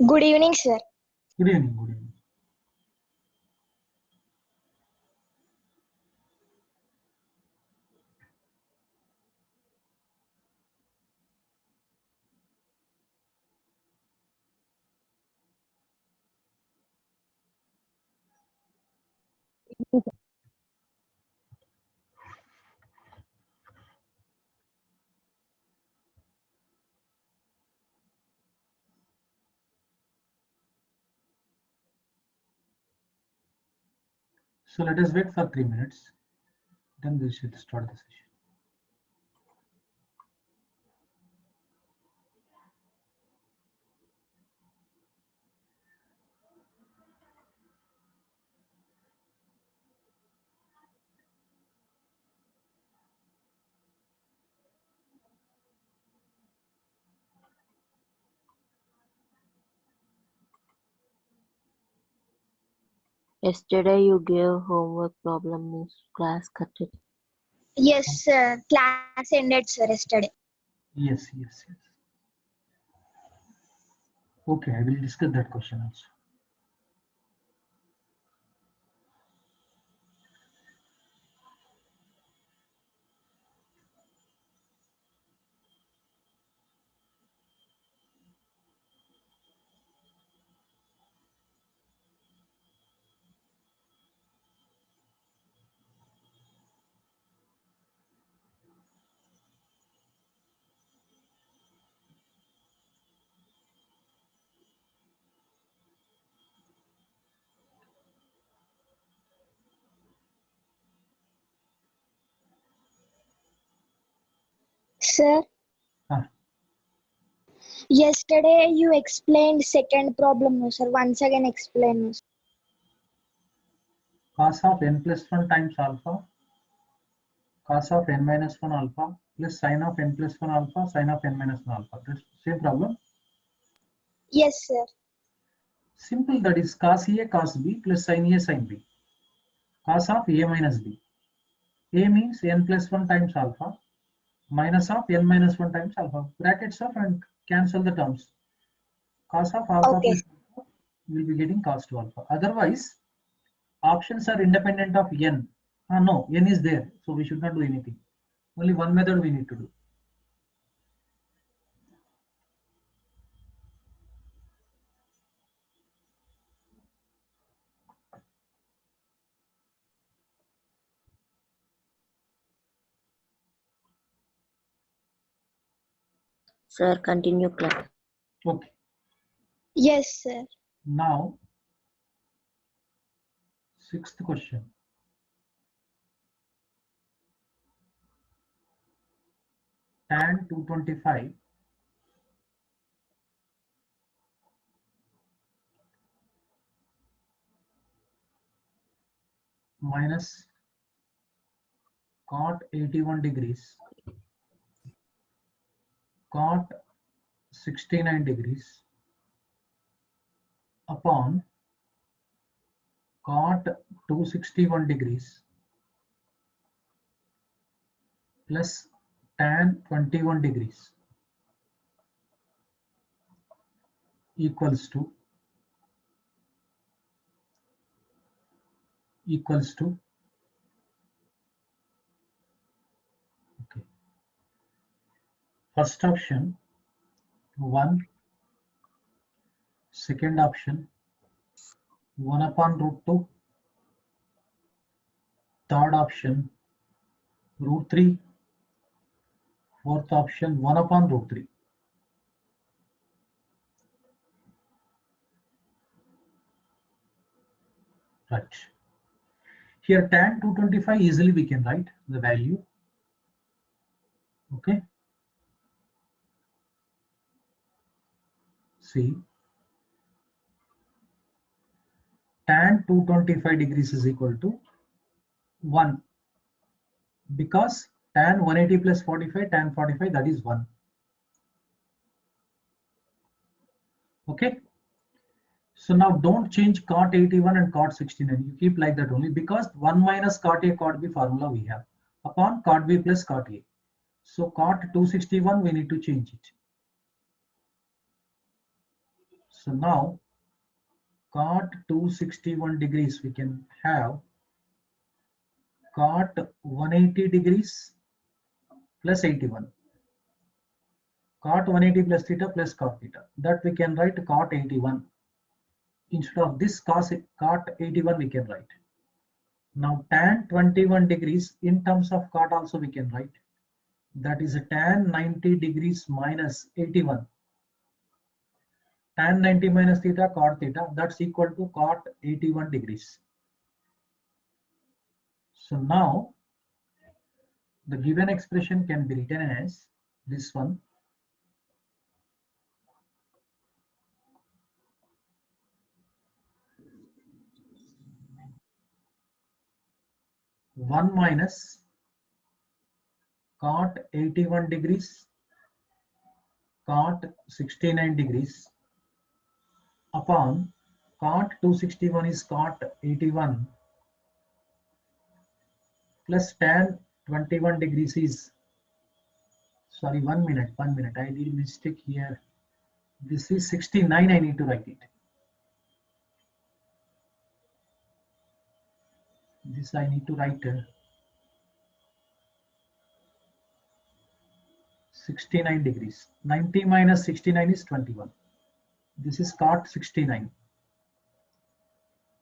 Good evening, sir. Good evening. Good evening. So let us wait for 3 minutes. Then we should start the session. Yesterday you gave homework problem means class cut it. Yes, sir. Class ended, sir, yesterday. Yes. Okay, I will discuss that question also. Sir, Ah, yesterday you explained second problem, no, sir. Once again explain, no, sir. cos of n plus 1 times alpha, cos of n minus 1 alpha plus sin of n plus 1 alpha, sin of n minus 1 alpha. That's same problem. Yes, sir. Simple, that is cos A cos B plus sin A sin B. Cos of A minus B. A means n plus 1 times alpha minus of n minus 1 times alpha. Brackets off and cancel the terms. Cos of alpha Okay. plus alpha will be getting cos to alpha. Otherwise, options are independent of n. No, n is there, so we should not do anything. Only one method we need to do. Sir, continue class. Okay. Yes, sir. Now, sixth question. Tan 225 minus cot 81 degrees, cot 69 degrees upon cot 261 degrees plus tan 21 degrees equals to okay, first option 1, second option 1 upon root 2, third option root 3, fourth option 1 upon root 3. Right. Here tan 225 easily we can write the value. Okay. See, tan 225 degrees is equal to 1 because tan 180 plus 45, tan 45, that is 1. Okay. So now don't change cot 81 and cot 69. You keep like that only because 1 minus cot A cot B formula we have upon cot B plus cot A. So cot 261 we need to change it. So now cot 261 degrees, we can have cot 180 degrees plus 81. Cot 180 plus theta plus cot theta. That we can write cot 81. Instead of this cot 81 we can write. Now tan 21 degrees in terms of cot also we can write. That is a tan 90 degrees minus 81. Tan 90 minus theta cot theta, that's equal to cot 81 degrees. So now the given expression can be written as this one. One minus cot 81 degrees cot 69 degrees upon cot 261 is cot 81 plus tan 21 degrees is, sorry, 1 minute, I did a mistake here. This is 69, I need to write it. This I need to write 69 degrees. 90 minus 69 is 21. This is cot 69.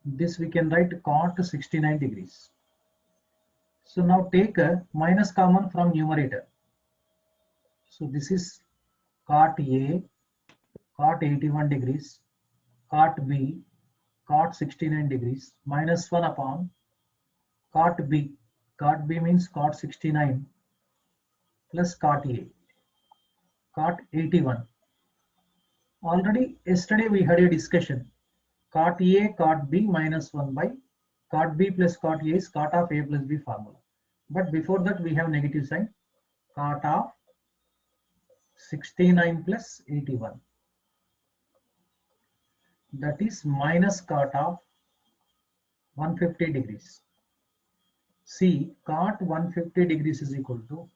This we can write cot 69 degrees. So now take a minus common from numerator. So this is cot A, cot 81 degrees, cot B, cot 69 degrees, minus 1 upon cot B. Cot B means cot 69 plus cot A, cot 81. Already yesterday we had a discussion. Cot A, cot B minus 1 by cot B plus cot A is cot of A plus B formula. But before that we have negative sign. Cot of 69 plus 81. That is minus cot of 150 degrees. See, cot 150 degrees is equal to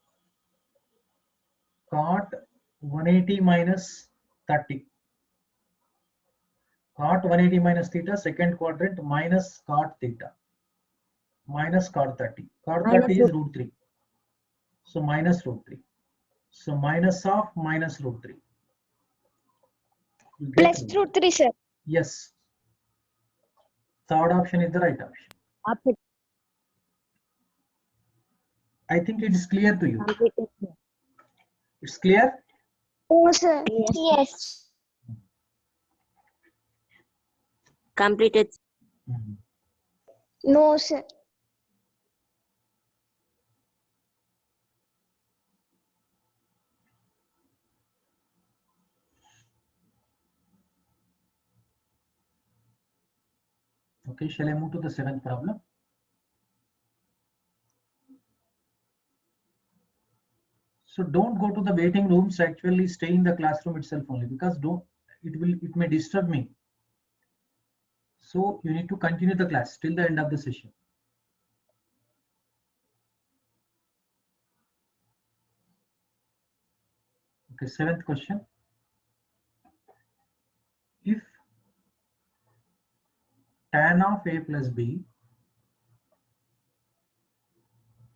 cot 180 minus 30. Cot 180 minus theta, second quadrant, minus cot theta, minus cot 30. Cot 30 is root 3. So minus root 3. So minus of minus root 3. Plus root 3, sir. Yes. Third option is the right option. I think it is clear to you. It's clear? Oh, sir. Yes. Completed. No, sir. Okay, shall I move to the seventh problem? So don't go to the waiting rooms, actually stay in the classroom itself only, because it may disturb me. So you need to continue the class till the end of the session. Okay, seventh question. If tan of A plus B,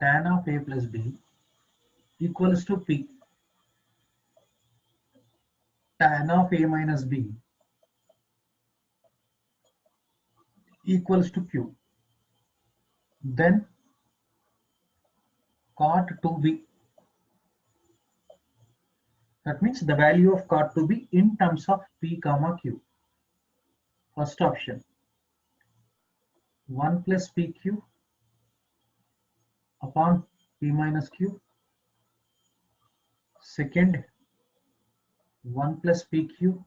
tan of A plus B equals to P, tan of A minus B equals to Q, then cot 2B, that means the value of cot 2B in terms of P comma Q. First option, 1 plus PQ upon P minus Q. Second, 1 plus PQ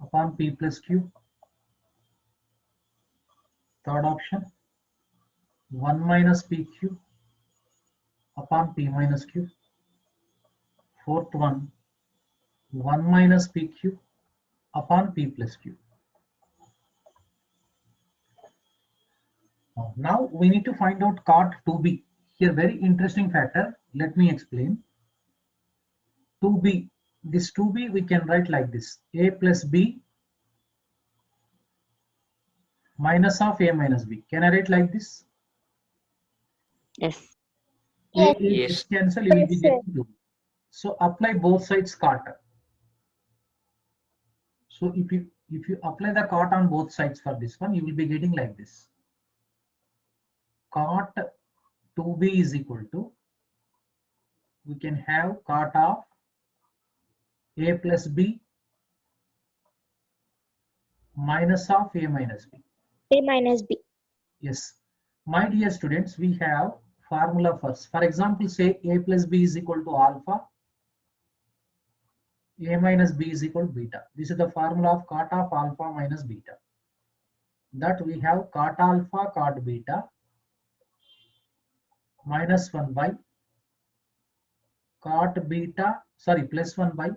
upon P plus Q. Third option, 1 minus PQ upon P minus Q. Fourth one, 1 minus PQ upon P plus Q. Now we need to find out cot 2B. Here very interesting factor, let me explain. 2B, This 2b we can write like this: a plus b minus of a minus b. Can I write like this? Yes. Yes. X cancel, you will be Yes, sir. getting 2. So apply both sides cot. So if you apply the cot on both sides for this one, you will be getting like this: cot 2b is equal to, we can have cot of a plus b minus of a minus b. A minus B. Yes, my dear students, we have formula first. For example, say a plus b is equal to alpha, a minus b is equal to beta. This is the formula of cot of alpha minus beta. That we have cot alpha cot beta minus 1 by cot beta, sorry, plus 1 by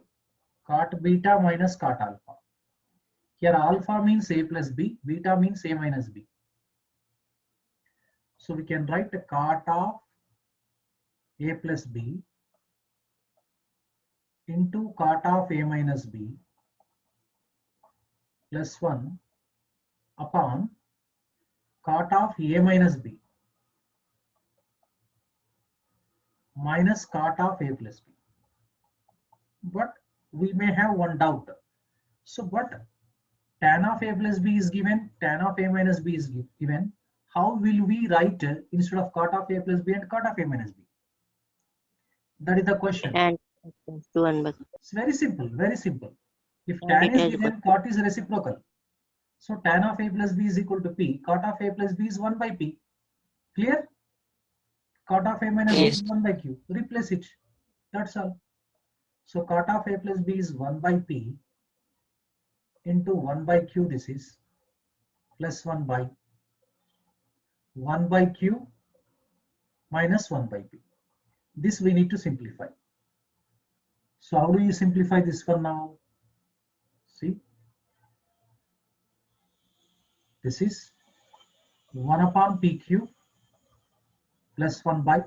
cot beta minus cot alpha. Here alpha means a plus b, beta means a minus b. So we can write the cot of a plus b into cot of a minus b plus 1 upon cot of a minus b minus cot of a plus b. But we may have one doubt. So but tan of a plus b is given, tan of a minus b is given. How will we write instead of cot of a plus b and cot of a minus b? That is the question. And 1 by It's very simple, very simple. If And tan beta is is given, cot is reciprocal. So tan of a plus b is equal to p. Cot of a plus b is 1 by p. Clear? Cot of a minus b Yes. is 1 by q. Replace it. That's all. So cot of a plus b is 1 by p into 1 by q. This is plus 1 by q minus 1 by p. This we need to simplify. So how do you simplify this one now? See, this is 1 upon pq plus 1 by,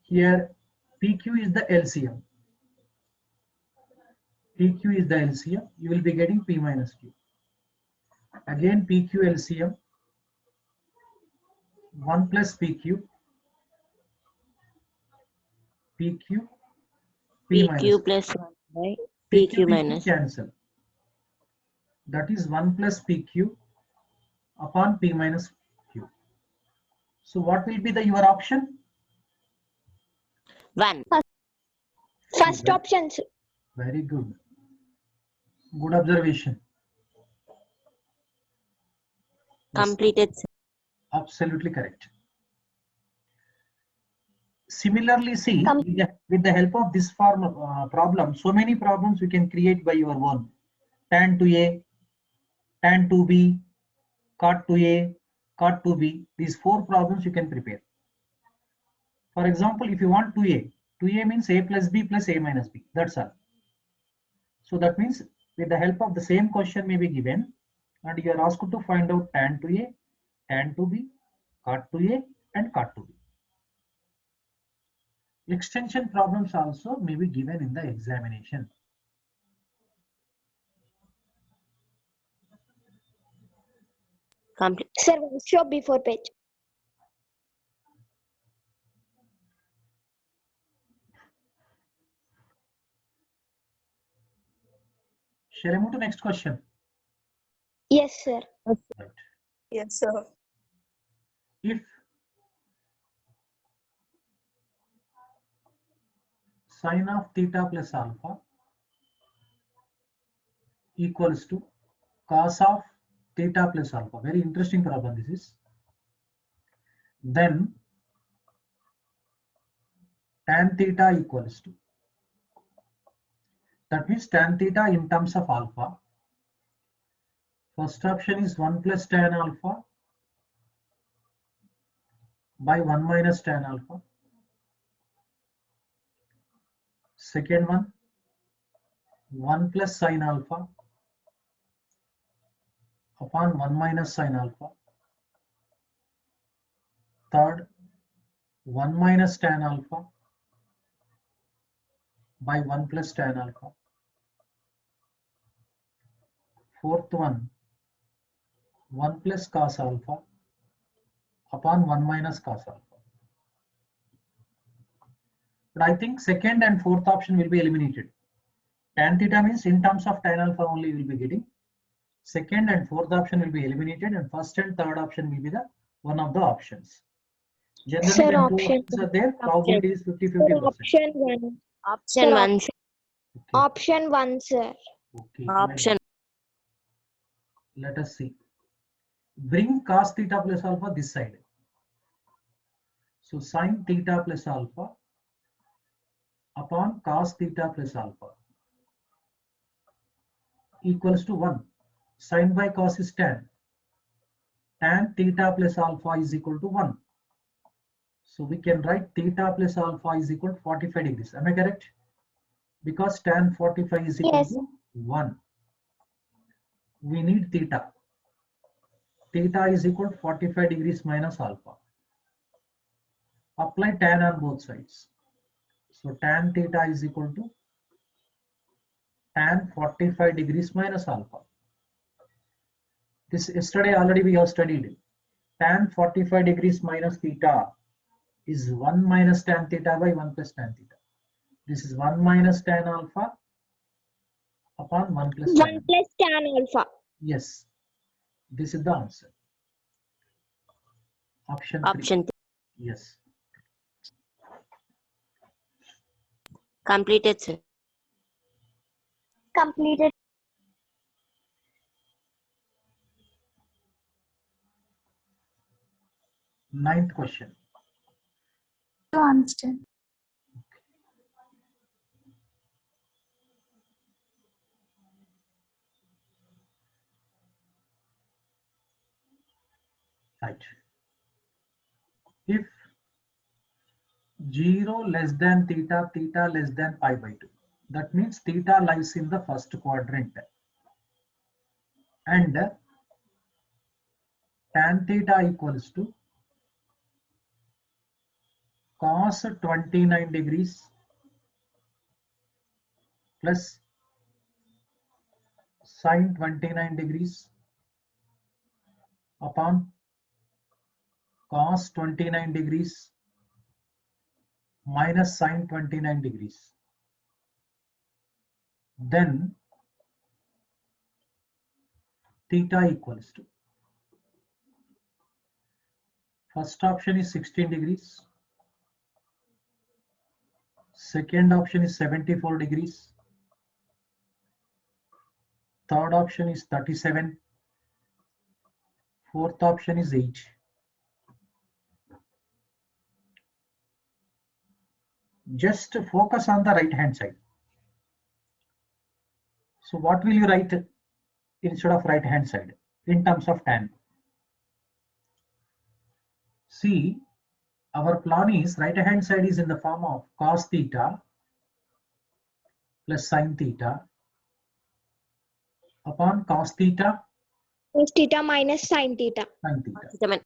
here pq is the LCM. pq is the LCM. You will be getting p minus q. Again pq LCM, 1 plus pq, pq, p minus PQ plus 1 by PQ, PQ minus. cancel. That is 1 plus pq upon p minus q. So what will be the your option? 1. First option, sir. Very good. Good observation. Yes, Completed. absolutely correct. Similarly, see, Com- with the help of this problem, so many problems we can create by your own. Tan 2a, tan 2b, cot 2a, cot 2b. These 4 problems you can prepare. For example, if you want 2a, 2a means a plus b plus a minus b. That's all. So that means with the help of the same question may be given, and you are asked to find out tan 2a, tan 2b, cot 2a, and cot 2b. Extension problems also may be given in the examination. Complete. Sir, show before page. Shall I move to next question? Yes, sir. Right. Yes, sir. If sine of theta plus alpha equals to cos of theta plus alpha, very interesting problem this is, then tan theta equals to, that means tan theta in terms of alpha, first option is 1 plus tan alpha by 1 minus tan alpha. Second one, 1 plus sine alpha upon 1 minus sine alpha. Third, 1 minus tan alpha by 1 plus tan alpha. Fourth one, 1 plus cos alpha upon 1 minus cos alpha. But I think second and fourth option will be eliminated. Tan theta means in terms of tan alpha only you will be getting. Second and fourth option will be eliminated, and first and third option will be the one of the options. Generally, Sir, when two option options are there, probability is 50-50%. option one. Option Sir, 1. Okay. Option one, sir. Okay. Option. Let us see. Bring cos theta plus alpha this side. So sin theta plus alpha upon cos theta plus alpha equals to 1. Sin by cos is tan. Tan theta plus alpha is equal to 1. So we can write theta plus alpha is equal to 45 degrees. Am I correct? Because tan 45 is equal Yes. to 1. We need theta. Theta is equal to 45 degrees minus alpha. Apply tan on both sides. So tan theta is equal to tan 45 degrees minus alpha. This yesterday already we have studied. Tan 45 degrees minus theta is 1 minus tan theta by 1 plus tan theta. This is 1 minus tan alpha upon 1 plus tan. 1 plus tan alpha. Yes, this is the answer. Option 3. Option 3. Yes. Completed, sir. Completed. Ninth question. To understand. Right. If 0 less than theta, theta less than pi by 2. That means theta lies in the first quadrant. And tan theta equals to cos 29 degrees plus sin 29 degrees upon cos 29 degrees minus sin 29 degrees. Then theta equals to, first option is 16 degrees, second option is 74 degrees, third option is 37, fourth option is 8. Just focus on the right hand side. So what will you write instead of right hand side in terms of tan? See, our plan is right hand side is in the form of cos theta plus sin theta upon cos theta Cos theta minus sin theta. sin theta, Seven.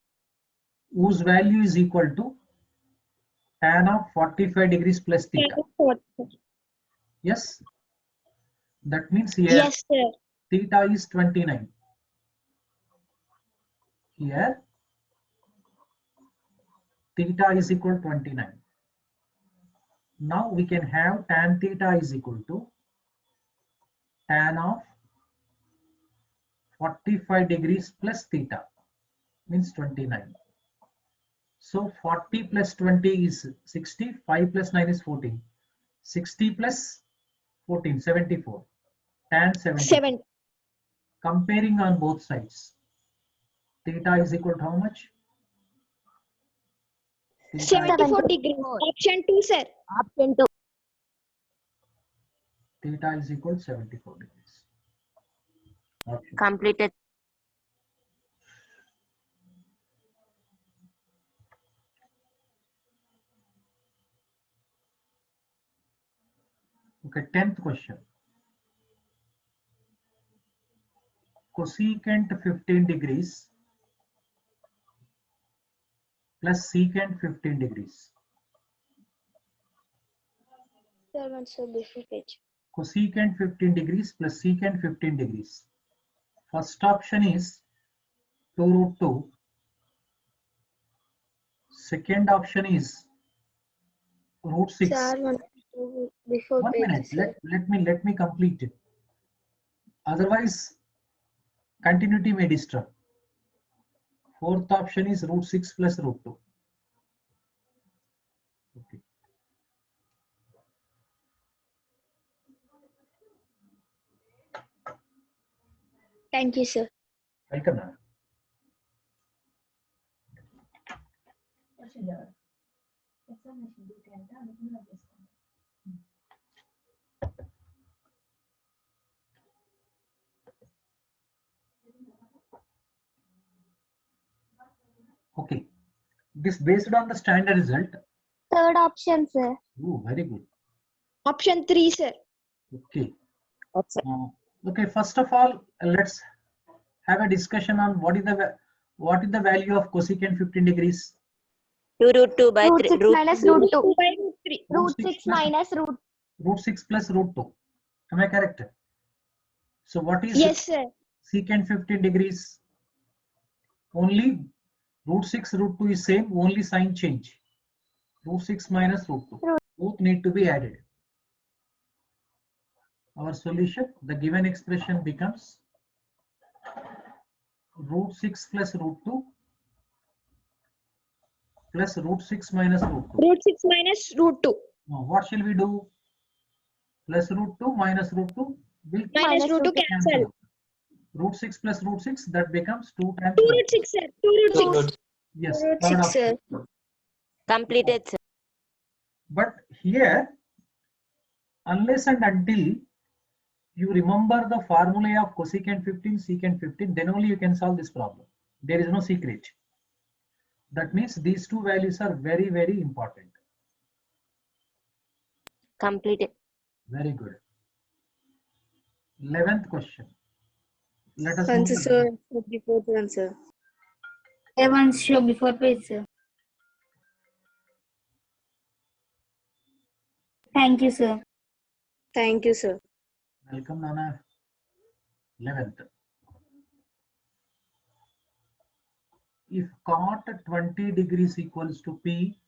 whose value is equal to tan of 45 degrees plus theta. Yes, that means here Yes, sir. theta is 29. Here theta is equal to 29. Now we can have tan theta is equal to tan of 45 degrees plus theta, means 29. So 40 plus 20 is 60, 5 plus 9 is 14. 60 plus 14, 74. Tan 70. 7. Comparing on both sides. Theta is equal to how much? Theta 74 degrees. Option 2, sir. Option 2. theta is equal to 74 degrees. Option. Completed. Okay, 10th question. Cosecant 15 degrees plus secant 15 degrees. Sir, one sir, before page. Cosecant 15 degrees plus secant 15 degrees. First option is 2 root 2. Second option is root 6. Sir, one before 1 page, minute. sir. Let me complete it. Otherwise, continuity may disturb. Fourth option is root 6 plus root 2. Okay. Thank you, sir. Welcome, Nana. Okay. This based on the standard result. Third option, sir. Oh, very good. Option 3, sir. Okay. Okay. First of all, let's have a discussion on what is the value of cosecant 15 degrees. 2 root 2 by Root 3. 6 minus root 2. By root 3. Root Root 6 6 plus- minus root. Root 6 plus root 2. Am I correct? So what is Yes, sir. secant 15 degrees? Only root 6 root 2 is same, only sign change. Root 6 minus root 2. Both need to be added. Our solution, the given expression becomes root 6 plus root 2 plus root 6 minus root 2. Root 6 minus root 2. Now what shall we do? Plus root 2 minus root 2 will Minus root 2 cancel. out. Root 6 plus root 6, that becomes 2 times 2 root root 6, sir. 2 root 6. Yes, Root third 6, sir. option. Completed, sir. But here, unless and until you remember the formula of cosecant 15, secant 15, then only you can solve this problem. There is no secret. That means these two values are very, very important. Completed. Very good. 11th question. Let us Answer, move to sir. Before the answer. Seven show before page, sir. Thank you, sir. Thank you, sir. Welcome, Nana. 11th. If cot 20 degrees equals to P,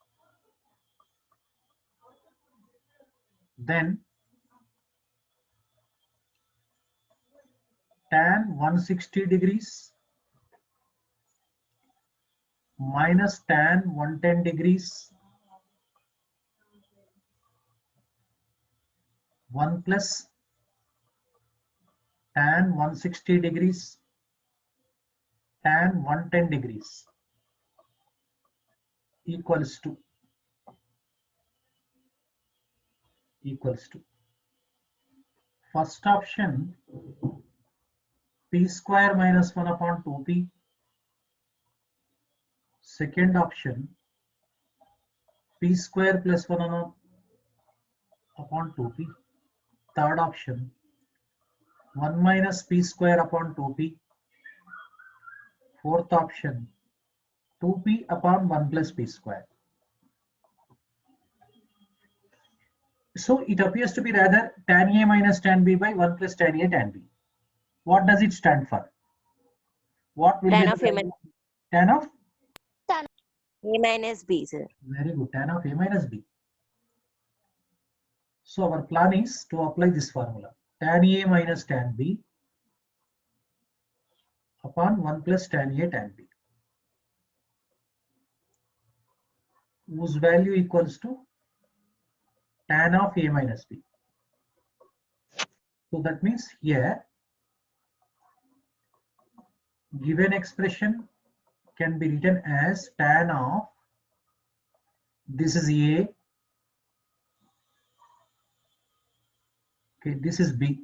then tan 160 degrees minus tan 110 degrees 1 plus tan 160 degrees tan 110 degrees equals to first option p square minus 1 upon 2p. Second option p square plus 1 upon 2p. Third option 1 minus p square upon 2p. Fourth option 2p upon 1 plus p square. So it appears to be rather tan A minus tan B by 1 plus tan A tan B. What does it stand for? What will Tan be of the A value? Tan of? A minus B, sir. Very good. Tan of A minus B. So our plan is to apply this formula. Tan A minus tan B upon 1 plus tan A tan B, whose value equals to tan of A minus B. So that means here given expression can be written as tan of, this is A, okay, this is B,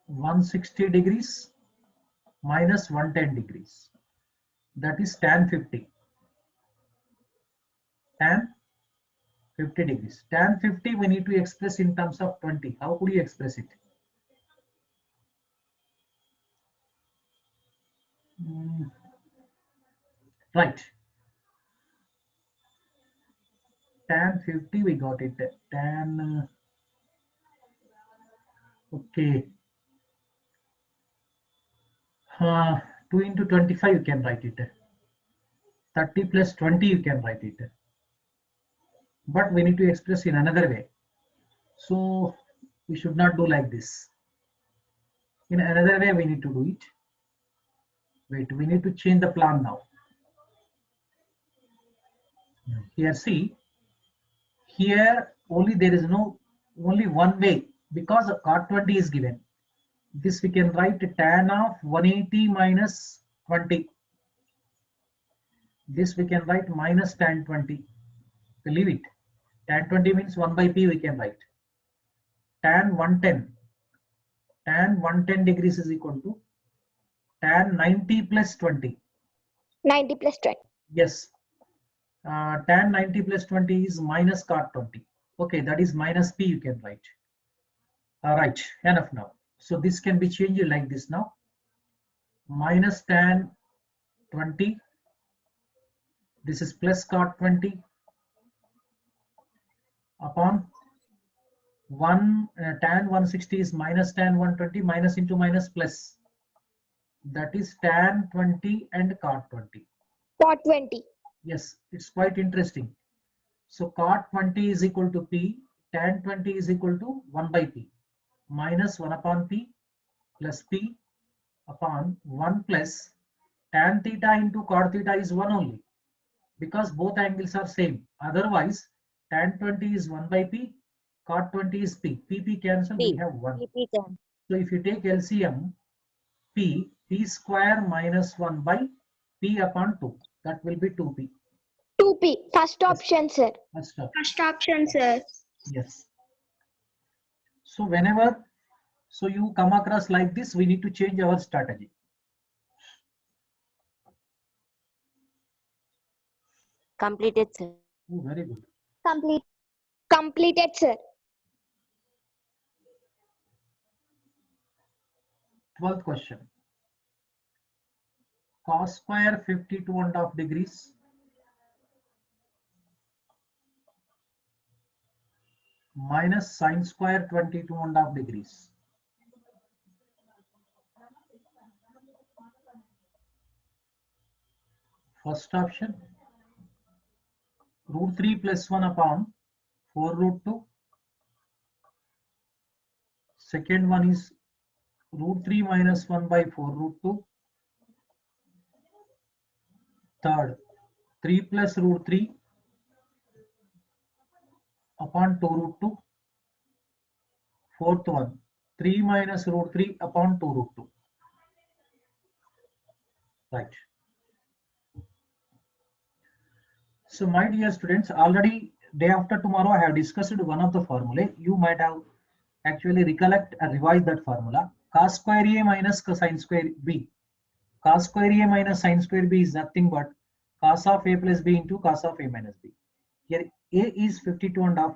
160 degrees minus 110 degrees, that is tan 50. Tan 50 degrees. Tan 50 we need to express in terms of 20. How could you express it? Right. tan 50 we got it. Tan, okay. 2 into 25 you can write it. 30 plus 20 you can write it. But we need to express in another way. So we should not do like this. In another way we need to do it. Wait, we need to change the plan now. Here see, here only there is only one way, because cot 20 is given. This we can write tan of 180 minus 20. This we can write minus tan 20. We leave it. Tan 20 means 1 by p we can write. Tan 110. Tan 110 degrees is equal to tan 90 plus 20. 90 plus 20. Yes. Tan 90 plus 20 is minus cot 20. Okay, that is minus p you can write. All right, enough now. So this can be changed like this now. Minus tan 20. This is plus cot 20 upon tan 160 is minus tan 120, minus into minus plus. That is tan 20 and cot 20. Cot 20. Yes, it's quite interesting. So cot 20 is equal to p, tan 20 is equal to 1 by p, minus 1 upon p plus p upon 1 plus tan theta into cot theta is 1 only, because both angles are same. Otherwise, tan 20 is 1 by p, cot 20 is p. P cancel, we have 1. So if you take LCM, p square minus 1 by p upon 2. That will be 2p. 2p. First option, sir. First option. First option, sir. Yes. So whenever you come across like this, we need to change our strategy. Completed, sir. Oh, very good. Completed, sir. 12th question. Cos square 52.5 degrees minus sin square 22.5 degrees. First option, root 3 plus 1 upon 4 root 2. Second one is root 3 minus 1 by 4 root 2. Third, 3 plus root 3 upon 2 root 2. Fourth one, 3 minus root 3 upon 2 root 2. Right. So my dear students, already day after tomorrow I have discussed one of the formulae. You might have actually recollect and revise that formula. Cos square A minus sin square B. Cos square A minus sin square B is nothing but cos of A plus B into cos of A minus B. Here A is 52.5,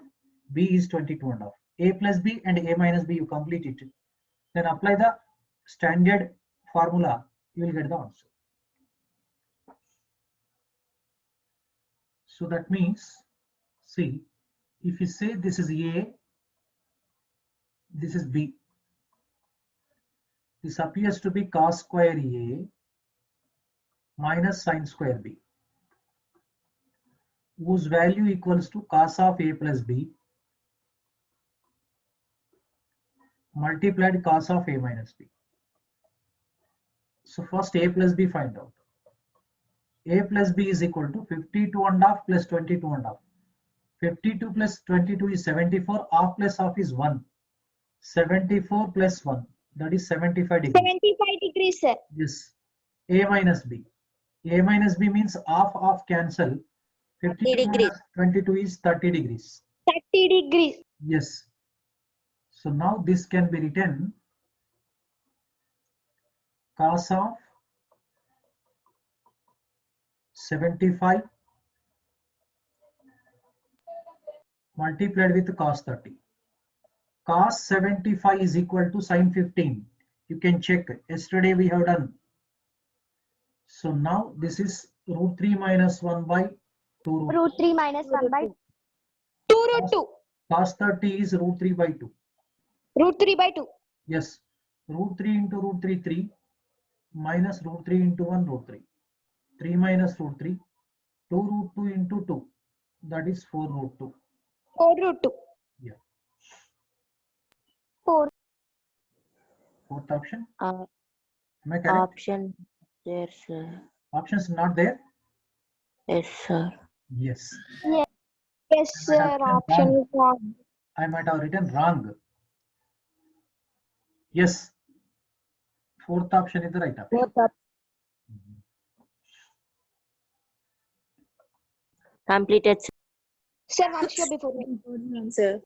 B is 22.5. A plus B and A minus B, you complete it. Then apply the standard formula, you will get the answer. So that means, see, if you say this is A, this is B. This appears to be cos square A minus sin square B, whose value equals to cos of A plus B multiplied cos of A minus B. So first A plus B find out. A plus B is equal to 52.5 plus 22.5. 52 plus 22 is 74. Half plus half is 1. 74 plus 1, that is 75 degrees. 75 degrees, sir. Yes. A minus B. A minus B means half cancel. 52 minus 22 is 30 degrees. 30 degrees. Yes. So now this can be written cos of 75 multiplied with cos 30. Cos 75 is equal to sin 15. You can check. Yesterday we have done. So now this is root 3 minus 1 by 2 Root 3 minus 1 by 2 root 2. Cos 30 is root 3 by 2. Root 3 by 2. Yes. Root 3 into root 3, 3. Minus root 3 into 1, root 3. 3 minus root 3. 2 root 2 into 2. That is 4 root 2. 4 root 2. Yeah. 4. Fourth option. Uh, Am I correct? option there, sir. Options not there? Yes, sir. Yes. Yes, sir. Option is wrong. I might have written wrong. Yes. Fourth option is the right option. Both up. Completed, sir. Sir, one show before me. Sir.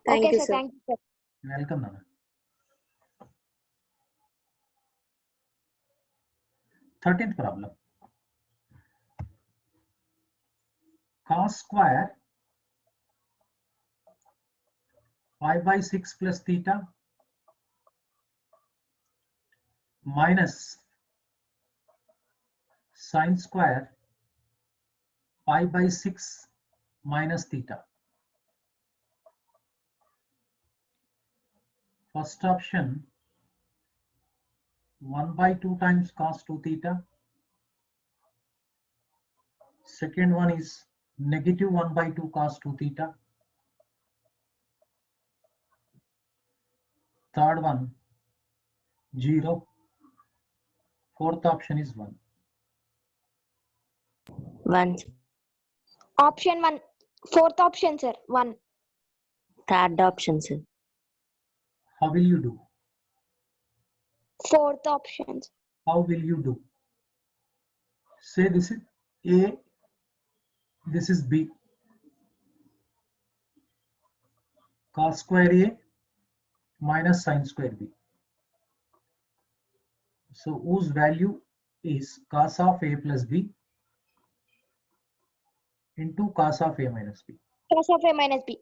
Thank Okay, you, sir. sir. Thank you, sir. Welcome, Nana. 13th problem. Cos square pi by 6 plus theta minus sin square pi by 6 minus theta. First option 1 by 2 times cos 2 theta. Second one is negative 1 by 2 cos 2 theta. Third one 0. Fourth option is 1. One. Option 1. Fourth option, sir. 1. Third option, sir. How will you do? Fourth option. How will you do? Say this is A, this is B. Cos square A minus sin square B. So whose value is cos of A plus B into cos of A minus B. Cos of A minus B.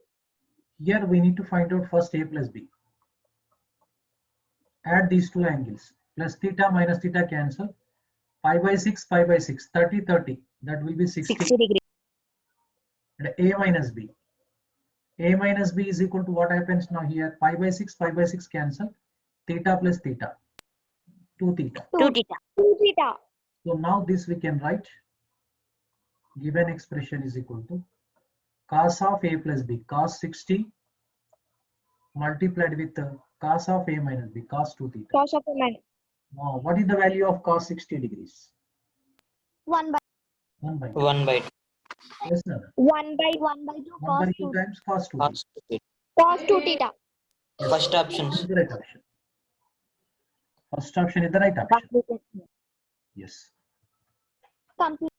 Here we need to find out first A plus B. Add these two angles. Plus theta minus theta cancel. Pi by 6, 30, 30. That will be 60. 60 degrees. And A minus B. A minus B is equal to what happens now here? Pi by 6 cancel. Theta plus theta. 2 theta. 2 theta. 2 theta. So now this we can write. Given expression is equal to cos of A plus B. Cos 60 multiplied with cos of A minus B. Cos 2 theta. Cos of A minus. Now what is the value of cos 60 degrees? 1 by 1 by 2. 1 by 2. Yes, no. 1 by 2 1 cos by 2. 2 times cos 2 theta. Cos 2 Cos 2 theta. theta. First option. Is the right option. First option is the right option. Completed. Yes. Complete.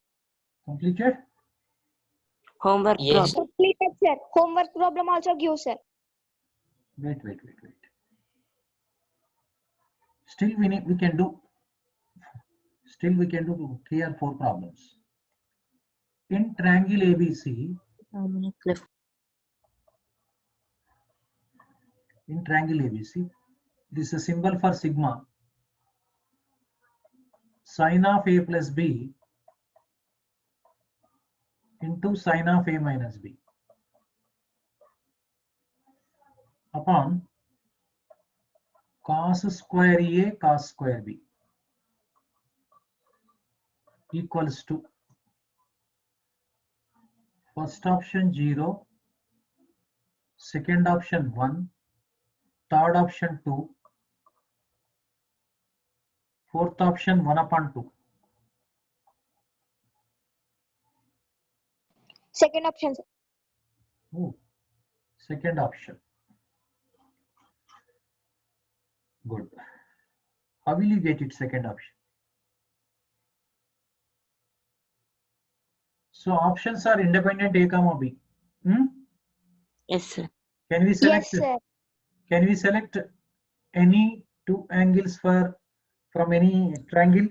Completed? Homework Yes. problem. Completed, sir. Homework problem also give, sir. Wait. Still we can do. Still we can do 3 or 4 problems. In triangle ABC, 5 minutes left. in triangle ABC, this is a symbol for sigma. Sin of A plus B into sin of A minus B upon cos square A cos square B equals to first option 0, second option 1, third option 2, fourth option 1 upon 2. Second option, sir. Oh, second option. Good. How will you get it second option? So options are independent A comma B. Yes, sir. Can we select? Yes, sir. Can we select any two angles from any triangle?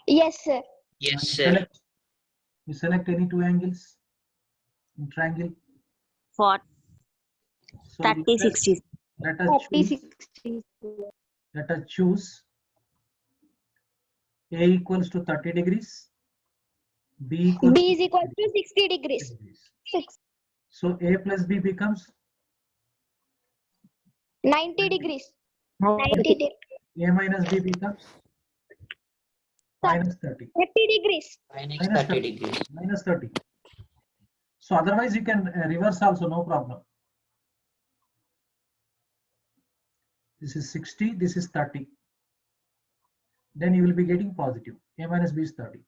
Yes, sir. Yes, sir. We select any two angles in triangle. For So 30, 60. let us 30, choose. 60. Let us choose A equals to 30 degrees, B equals B is equal to 60 degrees. 60 degrees. 6. So A plus B becomes 90 degrees. 90 degrees. A minus B becomes minus 30. 30 degrees. Minus 30 degrees. Minus 30. So otherwise you can reverse also, no problem. This is 60, this is 30. Then you will be getting positive. A minus B is 30.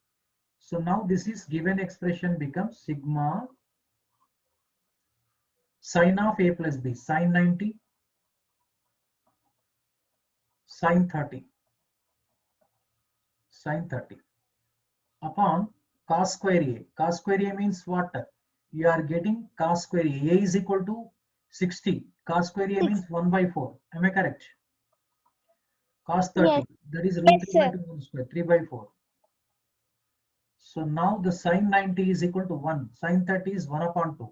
So now this is given expression becomes sigma sine of A plus B, sine 90, sine 30, sine 30 upon cos square A. Cos square A means what? You are getting cos square A. A is equal to 60. Cos square A means 1 by 4. Am I correct? Cos 30. Yes. That is root Yes, 3 by sir. 2 whole square, 3 by 4. So now the sine 90 is equal to 1. Sine 30 is 1 upon 2.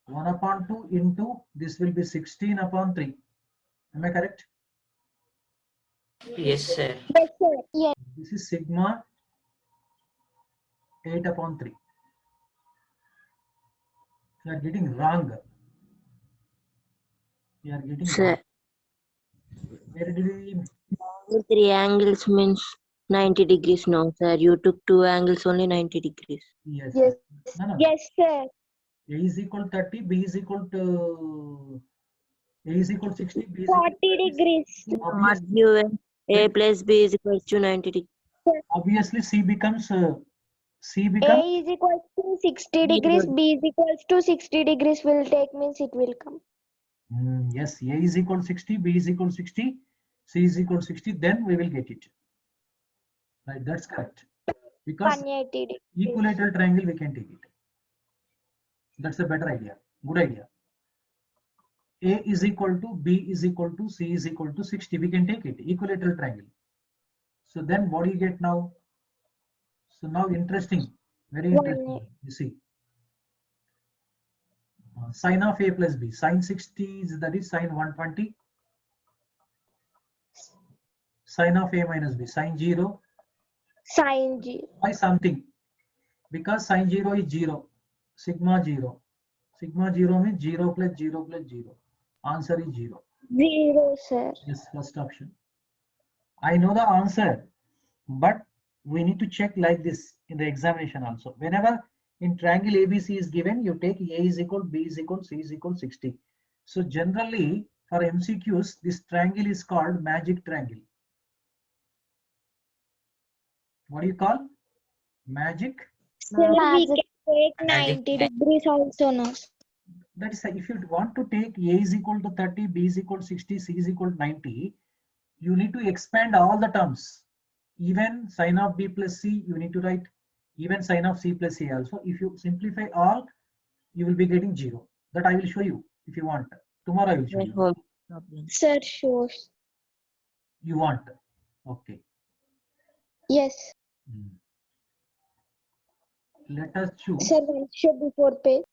1 upon 2 into this will be 16 upon 3. Am I correct? Yes, sir. Yes, sir. Yes. This is sigma 8 upon 3. You are getting wrong. You are getting Sir, wrong. Where did we? 3 angles means 90 degrees. No, sir. You took 2 angles only 90 degrees. Yes. Yes. No. Yes, sir. A is equal 30, B is equal to A is equal 60, B is equal 40 to 30. degrees. What Obviously, given? A plus B is equal to 90 degrees. obviously C becomes A is equal to 60 degrees. B is equal to 60 degrees will take means it will come. yes, A is equal to 60, B is equal to 60, C is equal to 60, then we will get it. Right, that's correct. Because 180 degrees. equilateral triangle we can take it. That's a better idea. Good idea. A is equal to B is equal to C is equal to 60. We can take it. Equilateral triangle. So then what do you get now? So now interesting. Very interesting. You see. Sine of A plus B. Sine 60 is that is sine 120. Sine of A minus B. Sine 0. Sine 0. By something. Because sine 0 is 0. Sigma 0. Sigma 0 means 0 plus 0 plus 0. Answer is 0. 0, sir. Yes, first option. I know the answer, but we need to check like this in the examination also. Whenever in triangle ABC is given, you take A is equal, B is equal, C is equal 60. So generally for MCQs, this triangle is called magic triangle. What do you call? Magic? Sir, we can take Magic. 90 degrees also now. That is, if you want to take A is equal to 30, B is equal to 60, C is equal to 90, you need to expand all the terms. Even sine of B plus C, you need to write even sine of C plus A also. If you simplify all, you will be getting 0. That I will show you if you want. Tomorrow I will show you. Home problem. Sir, shows. You want? Okay. Yes. Let us choose. Sir, one show before page.